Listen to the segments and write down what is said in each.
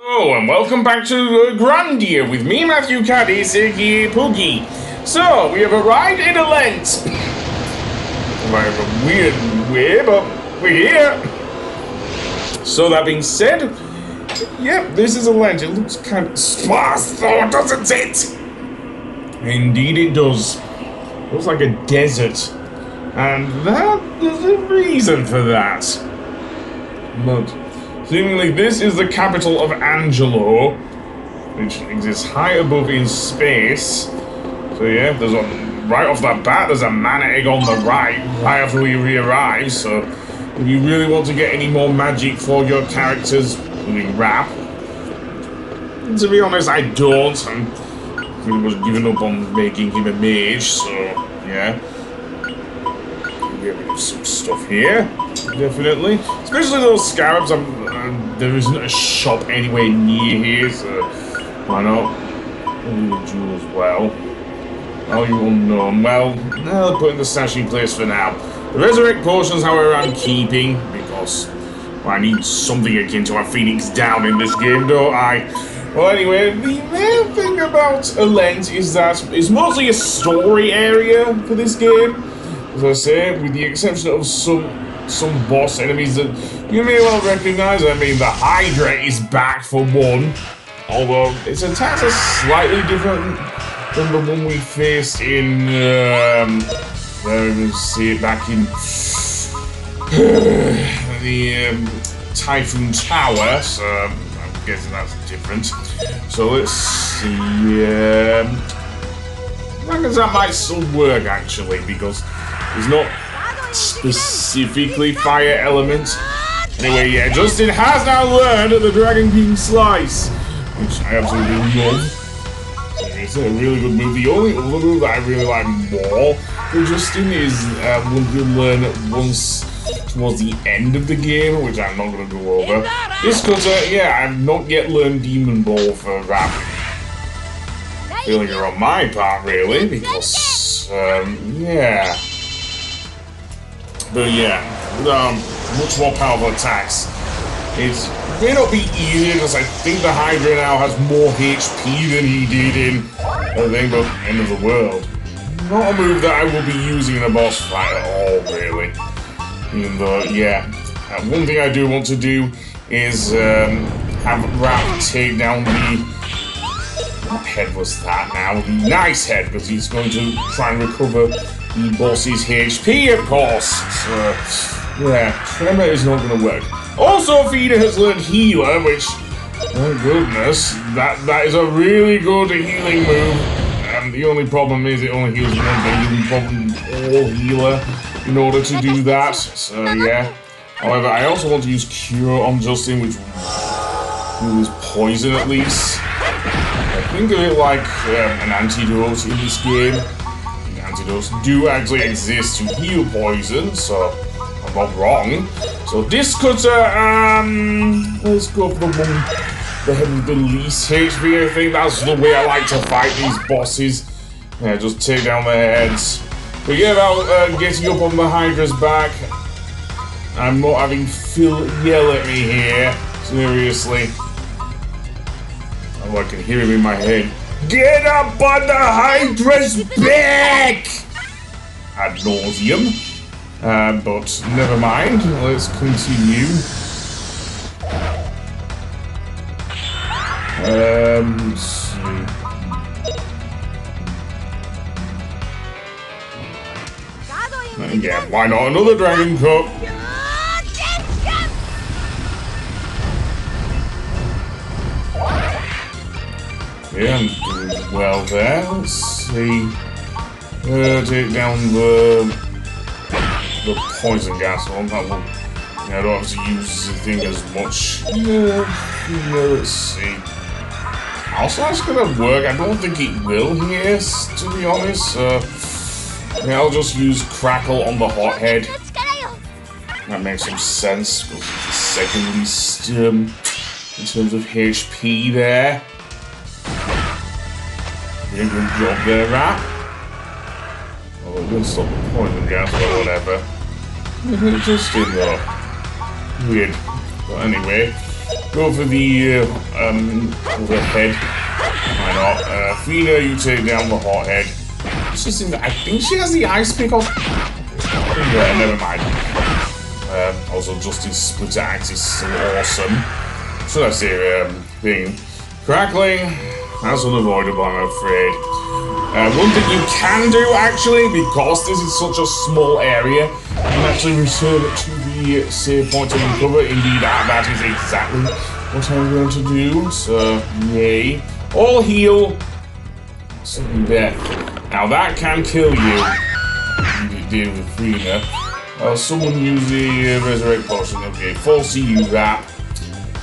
Oh, and welcome back to Grandia with me, Matthew Caddy, Siggy Poogie. So, we have arrived in Alent. By a weird way, but we're here. So, that being said, yep, this is Alent. It looks kind of sparse, though, doesn't it? Indeed, it does. Looks like a desert. And there's a reason for that. But seemingly this is the capital of Angelo, which exists high above in space. So yeah, right off the bat, there's a man-egg on the right after we arrive. So if you really want to get any more magic for your characters doing rap, to be honest, I don't. I'm pretty much giving up on making him a mage, so yeah. Get some stuff here, definitely. Especially those scarabs. There isn't a shop anywhere near here, so why not? The jewel as well. Oh, you unknown. Well, I'll put in the stashing place for now. The resurrect potions, however, I'm keeping because I need something akin to a phoenix down in this game, don't I? Well, anyway, the main thing about Alent is that it's mostly a story area for this game. As I say, with the exception of some boss enemies that you may well recognize. I mean, the Hydra is back for one, although its attacks are slightly different than the one we faced in, let's see it back in the Typhoon Tower, so I'm guessing that's different. So let's see, I guess that might still work actually, because it's not specifically fire element. Anyway, yeah, Justin has now learned the Dragon King Slice, which I absolutely love. It's a really good move. The only other move that I really like more for Justin is one you learn once towards the end of the game, which I'm not going to go over. This cutter, yeah, I've not yet learned Demon Ball for rap. Failure on my part, really, because, yeah. But yeah, much more powerful attacks. It may not be easy because I think the Hydra now has more HP than he did in the End of the World. Not a move that I will be using in a boss fight at all, really. Even though, yeah, one thing I do want to do is have Rap take down the... What head was that now? The nice head, because he's going to try and recover the boss's HP, of course. So, yeah, Tremor is not going to work. Also, Feeder has learned Healer, which, oh goodness, that is a really good healing move. And the only problem is it only heals one thing. You probably all Healer in order to do that. So, yeah. However, I also want to use Cure on Justin, which is poison at least. Think of it like an antidote in this game. Antidotes do actually exist to heal poison, so I'm not wrong. So this cutter, let's go for the one that has the least HP. I think that's the way I like to fight these bosses. Yeah, just take down their heads. But yeah, about getting up on the Hydra's back. I'm not having Phil yell at me here. Seriously. Oh, I can hear him in my head. Get up on the Hydra's back! Ad nauseum. But never mind. Let's continue. Let's see. Yeah, why not another Dragon Cup? Yeah, I'm doing well there. Let's see. Take down the poison gas one. That one. Yeah, I don't have to use the thing as much. Yeah, let's see. Also, that's gonna work. I don't think it will here, to be honest. Yeah, I'll just use Crackle on the hothead. That makes some sense because it's the second least in terms of HP there. Good job there, Rat. Oh, we're gonna stop the poison gas or whatever. Just in there. Weird. But anyway, Go for the head. Why not? Fina, you take down the hothead. I think she has the ice pick off. Yeah, never mind. Also, Justice Splitter Axe is so awesome. Should I say, thing? Crackling, that's unavoidable, I'm afraid. One thing you can do, actually, because this is such a small area, you can actually return to the save point to recover. Indeed, that is exactly what I'm going to do. So, yay. All heal. Sudden death. Now that can kill you. You deal with Freena. Someone use the resurrect potion. Okay, Falsey, use that.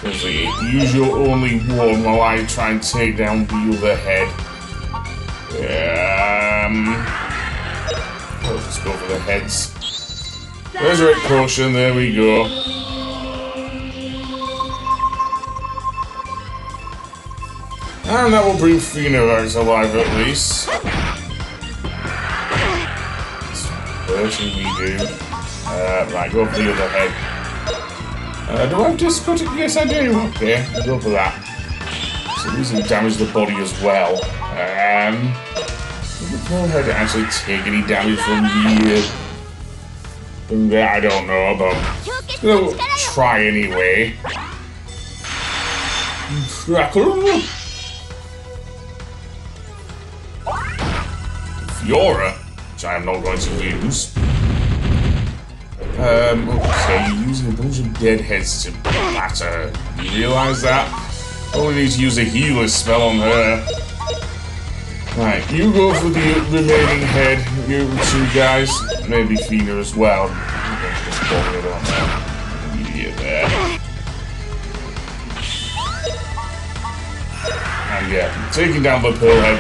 Use your only one while I try and take down the other head. Let's go for the heads. Resurrect potion, there we go. And that will bring Fina back to life at least. Virtually we do. Right, go for the other head. Do I have discard? Yes, I do. Okay, I'll go for that. So these will damage the body as well. Did the poor head actually take any damage from the thing there? I don't know, but we'll try anyway. Crackle! Fiora, which I am not going to use. Okay, you're using a bunch of dead heads to batter. You realise that? Only need to use a healer spell on her. Right, you go for the remaining head, you two guys. Maybe Fina as well. Idiot there. And yeah, taking down the Pearl Head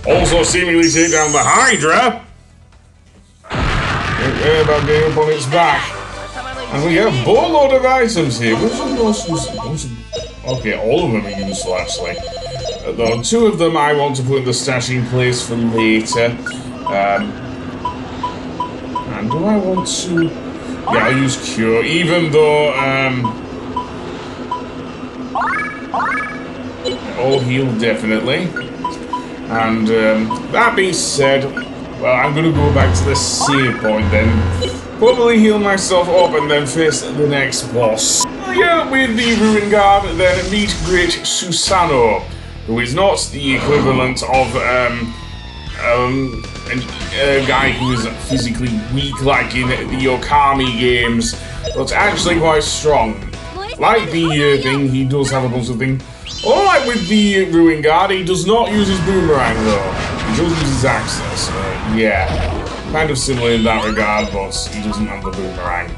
will also seemingly take down the Hydra. Don't about getting up on its back. And we have a boatload of items here. Which are most useful? Okay, all of them are useful actually. Though two of them I want to put in the stashing place for later. And do I want to... Yeah, I'll use Cure, even though... all heal, definitely. And that being said, well, I'm going to go back to the save point then. Probably heal myself up and then face the next boss. Yeah, with the Ruin Guard, then meet Great Susano, who is not the equivalent of a guy who is physically weak like in the Okami games, but actually quite strong. Like the thing, he does have a bunch of things. Alright with the Ruin Guard, he does not use his boomerang though. He does use his axe, so yeah. Kind of similar in that regard, but he doesn't have the boomerang.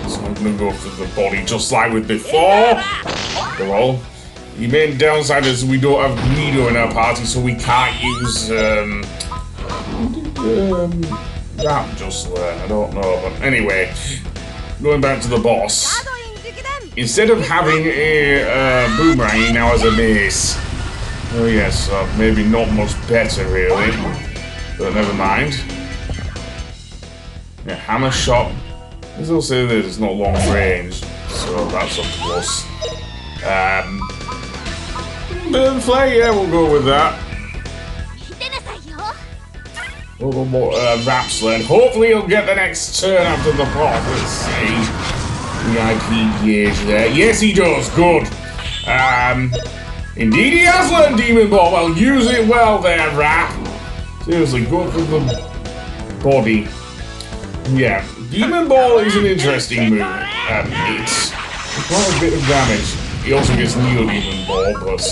So I'm gonna go for the body just like with before. Well, the main downside is we don't have Guido in our party, so we can't use that just there. I don't know, but anyway, going back to the boss. Instead of having a boomerang, he now has a mace. Oh yes, maybe not much better really, but never mind. Yeah, hammer shot. Let's also say that it's not long range, so that's a plus. Burn flare, yeah, we'll go with that. A little more rap sled. Hopefully he'll get the next turn after the boss. Let's see. VIP gauge there. Yes, he does. Good. Indeed, he has learned Demon Ball. Well, use it well there, Rap. Seriously, go for the body. Yeah, Demon Ball is an interesting move. It's quite a bit of damage. He also gets Neo Demon Ball, but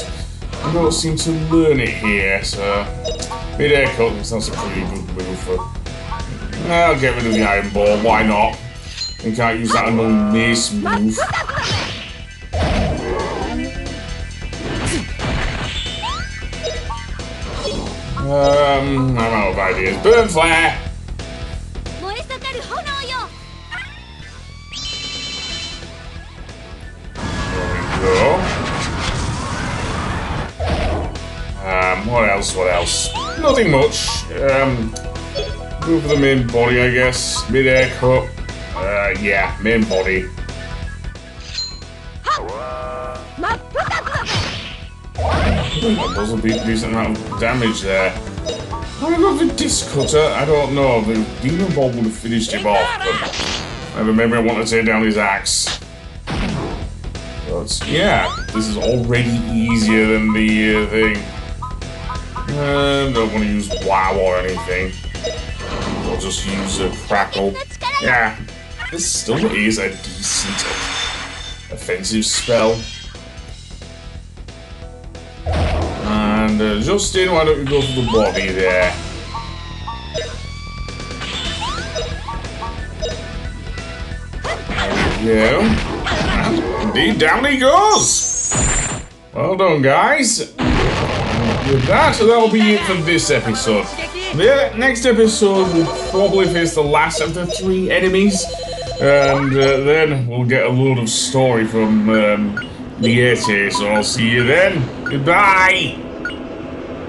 I don't seem to learn it here, so... Mid-air cut, that's a pretty good move for... I'll get rid of the Iron Ball, why not? I can't use that annoying mace move. I'm out of ideas. Burn flare! There we go. What else? Nothing much. Go for the main body, I guess. Mid-air cut. Yeah, main body. That does a decent amount of damage there. I got the disc cutter. I don't know. The demon ball would have finished him off, but maybe I want to take down his axe. But yeah, this is already easier than the thing. Don't want to use WoW or anything. I'll just use a crackle. Yeah, this still is a decent offensive spell. And Justin, why don't you go for the body there? There we go. And indeed, down he goes! Well done, guys. With that, that'll be it for this episode. The next episode will probably face the last of the 3 enemies. And then we'll get a load of story from the AT, so I'll see you then. Goodbye!